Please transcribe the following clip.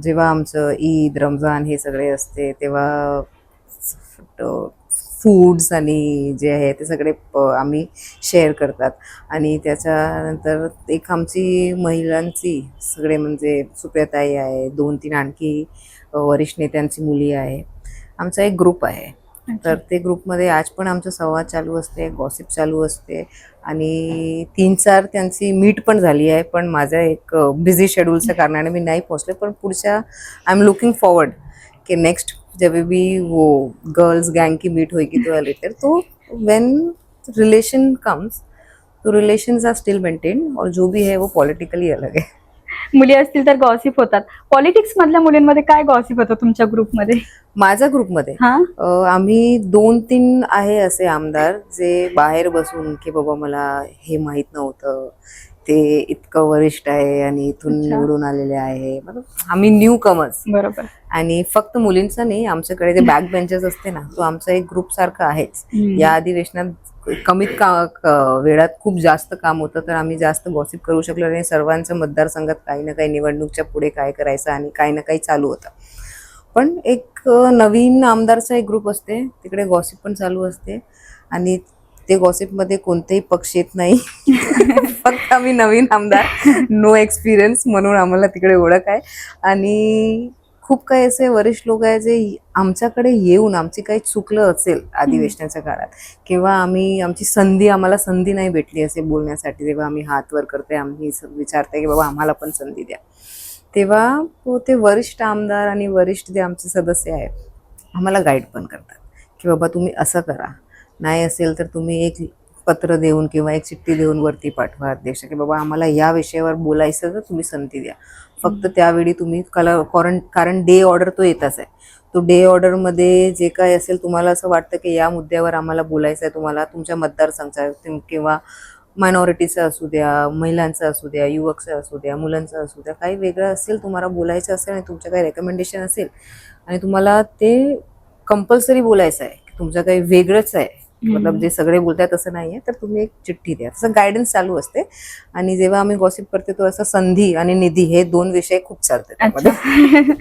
जेव्हा आमचं ईद रमजान हे सगळे असते तेव्हा फूड्स आणि जे आहे ते सगळे आम्ही शेअर करतात. आणि त्याच्यानंतर एक आमची महिलांची सगळे म्हणजे सुप्रियाताई आहे, 2-3 आणखी वरिष्ठ नेत्यांची मुली आहे. आमचा एक ग्रुप आहे. तर ते ग्रुपमध्ये आज पण आमचा संवाद चालू असते, गॉसिप चालू असते आणि 3-4 त्यांची मीट पण झाली आहे. पण माझ्या एक बिझी शेड्यूलच्या कारणाने मी नाही पोहोचले. पण पुढच्या आय एम लुकिंग फॉरवर्ड कि नेक्स्ट जब भी वो गर्ल्स गैंग की मीट होगी तो लेटर तो व्हेन रिलेशन कम्स तो रिलेशंस आर स्टिल मेंटेन और जो भी है वो पॉलिटिकली अलग है. मुली असतील तर गॉसिप होतात. पॉलिटिक्स मधल्या मुलींमध्ये काय गॉसिप होतं तुमच्या ग्रुपमध्ये? माझ्या ग्रुपमध्ये हा आम्ही 2-3 आहे असे आमदार जे बाहेर बसून की बाबा मला हे माहित नव्हतं, ते इतकं वरिष्ठ आहे आणि इथून अच्छा. निवडून आलेले आहे. मतलब आम्ही न्यू कमर्स. बरोबर. आणि फक्त मुलींचा नाही, आमच्याकडे जे बॅक बेंचेस असते ना, तो आमचा एक ग्रुप सारखा आहेच. या अधिवेशनात कमीत वेळात खूप जास्त काम होतं, तर आम्ही जास्त गॉसिप करू शकलो आणि सर्वांच्या मतदारसंघात काही ना काही निवडणूकच्या पुढे काय करायचं आणि काही ना काही चालू होतं. पण एक नवीन आमदारचा एक ग्रुप असते, तिकडे गॉसिप पण चालू असते आणि ते गॉसिपमध्ये कोणतेही पक्ष येत नाही. फक्त आम्ही नवीन आमदार, नो एक्सपिरियन्स म्हणून आम्हाला तिकडे ओळख आहे. आणि खूप काही असे वरिष्ठ लोक आहे जे आमच्याकडे येऊन आमची काही चुकलं असेल अधिवेशनाच्या काळात किंवा आम्हाला संधी नाही भेटली असे बोलण्यासाठी, तेव्हा आम्ही हात वर करते, आम्ही विचारते की बाबा आम्हाला पण संधी द्या. तेव्हा ते वरिष्ठ आमदार आणि वरिष्ठ जे आमचे सदस्य आहे आम्हाला गाईड पण करतात की बाबा तुम्ही असं करा, नाही असेल तर तुम्ही एक पत्र देऊन किंवा एक चिठ्ठी देऊन वरती पाठवा अध्यक्ष की बाबा आम्हाला या विषयावर बोलायचं तर तुम्ही संधी द्या. फक्त त्यावेळी तुम्ही कारण डे ऑर्डर तो येतच आहे. तो डे ऑर्डरमध्ये जे काय असेल तुम्हाला असं वाटतं की या मुद्द्यावर आम्हाला बोलायचं आहे, तुम्हाला तुमच्या मतदारसंघाचा किंवा मायनॉरिटीचं असू द्या, महिलांचं असू द्या, युवकचं असू द्या, मुलांचं असू द्या, काही वेगळं असेल तुम्हाला बोलायचं असेल आणि तुमच्या काही रेकमेंडेशन असेल आणि तुम्हाला ते कंपल्सरी बोलायचं आहे की तुमचं काही वेगळंच आहे, मतलब जे सगळे बोलताय तसं नाही आहे, तर तुम्ही एक चिठ्ठी द्या. तसं गायडन्स चालू असते. आणि जेव्हा आम्ही गॉसिप करते तो असं संधी आणि निधी हे 2 विषय खूप चालतात त्यामध्ये.